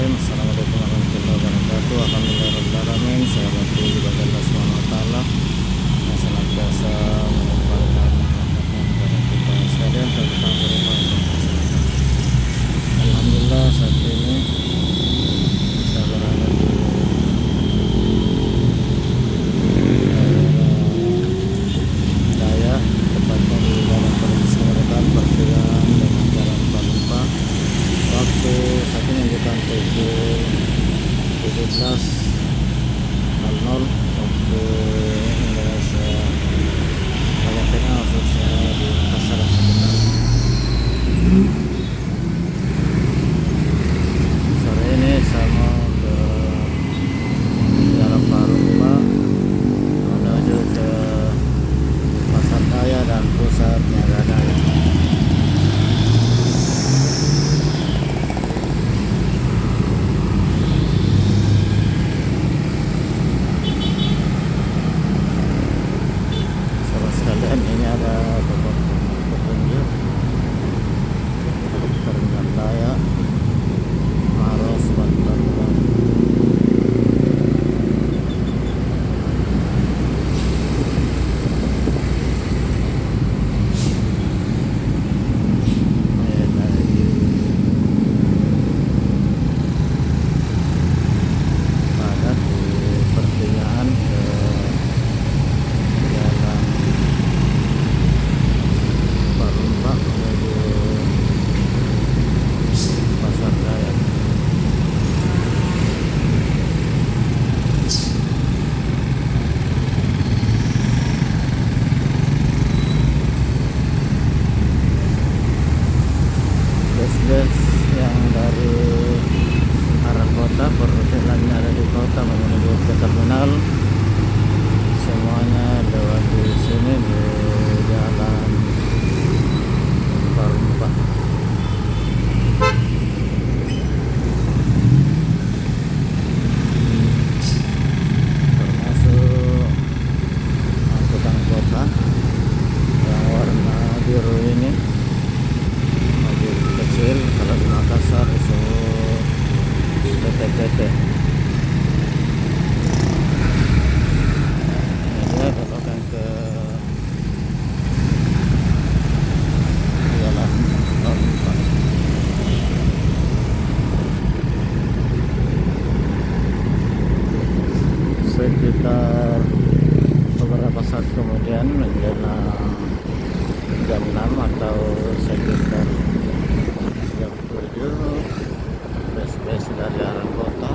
Bismillahirrahmanirrahim. Assalamualaikum warahmatullahi wabarakatuh. Alhamdulillahirrahmanirrahim. Saya berterima kepada Allah Subhanahu wa taala yang senantiasa melimpahkan rahmatnya kepada kita sekalian, terutama berupa kesehatan. Alhamdulillah saat ini saya berada di daerah Daya, tepatnya di Jalan Provinsi Medan, pertigaan dengan Jalan Palumpa. Waktu saat ini menunjukkan pukul 17.00 waktu Indonesia bagian tengah, khususnya di Makassar dan sekitar. Sore ini saya mau ke Jalan Palumpa menuju ke Pasar Daya dan Pusat Niaga Daya. Dan ini ada tempat petunjuk Terminal Daya Maros Banten. Padat di pertigaan ke Jalan Palumpa menuju Pasar Daya. Bus-bus yang dari arah kota, perjalanannya ada di kota menuju ke terminal, semuanya lewat di sini di Jalan Palumpa. Termasuk angkutan kota yang warna biru ini, mobil kecil. Kalau di Makassar itu PT-PT. Dia belokan ke Jalan Palumpa. Sekitar beberapa saat kemudian menjelang jam 6 atau sekitar jam 7, bus-bus dari arah kota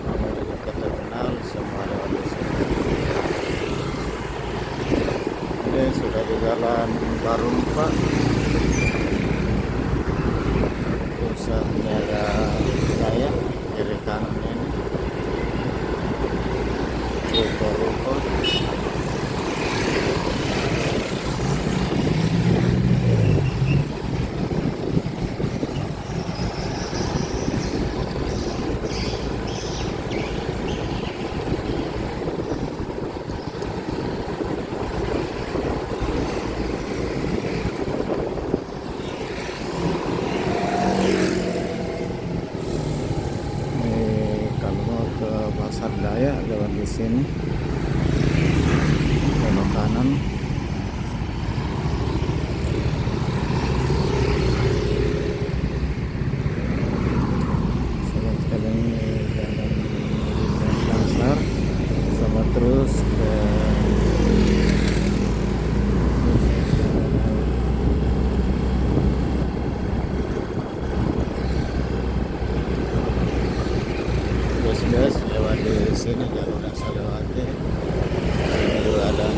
menuju ke terminal semua lewat di sini. Ini sudah di Jalan Palumpa, Pusat Niaga Daya. Kiri kanan ini ruko-ruko. Kalau mau ke Pasar Daya lewat di sini, belok kanan. Sekali jalan Makassar sama terus ke bus-bus lewat di sini, jalur yang saya lewati. Sini juga ada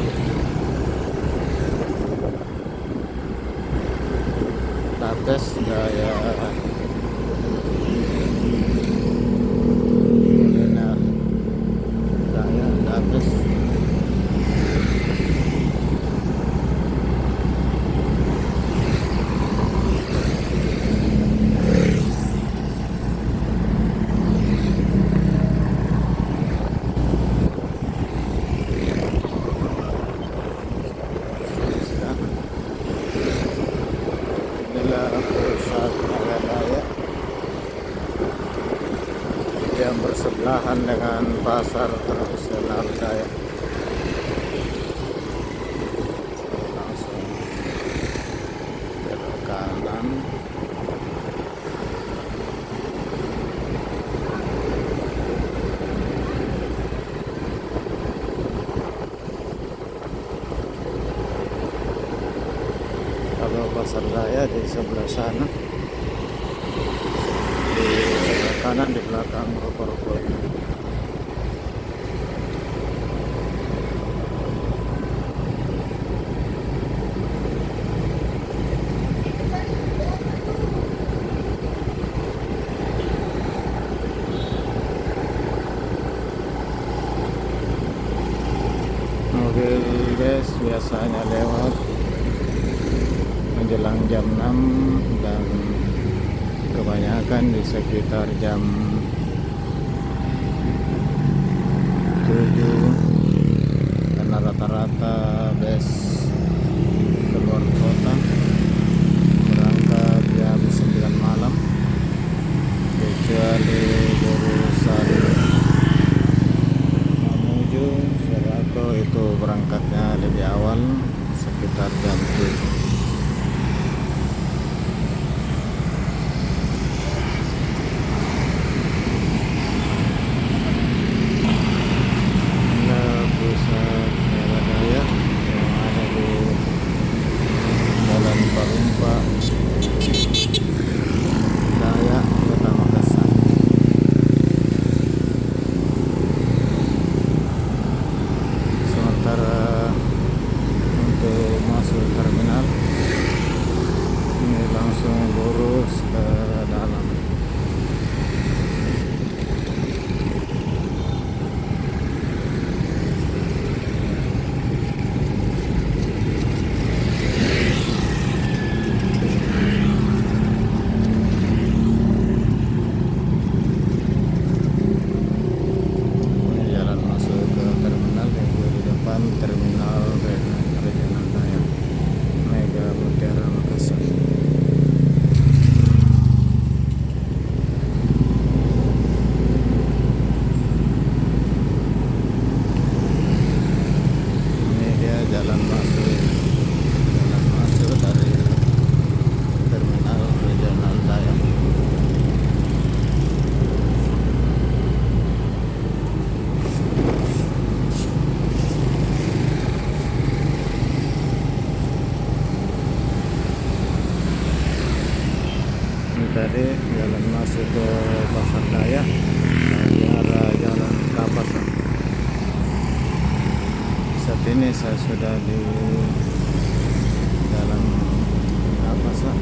Tapes Daya Kuliner Daya Tapes. yang bersebelahan dengan pasar tradisional Dayak. Langsung belok kanan. Kalau pasar Dayak di sebelah sana, di sebelah kanan di belakang ruko-ruko ini. Mobil guys biasanya lewat menjelang jam 6 dan kebanyakan di sekitar jam 7 karena rata-rata bus keluar kota berangkat jam 9 malam, kecuali jurusan menuju Serato itu berangkatnya lebih awal sekitar jam 7. Pusat daerah Dayak yang ada di Jalan Parumpa Dayak, Kota Makassar. Sementara untuk masuk terminal ini langsung lurus ke dalam. Terminal Regional Dayak Mega Mutiara Makassar. Ini dia jalan masuk dari Terminal Regional Dayak. Tadi jalan masuk ke pasar Dayak dari arah jalan Kapasan. Saat ini saya sudah di jalan Kapasan.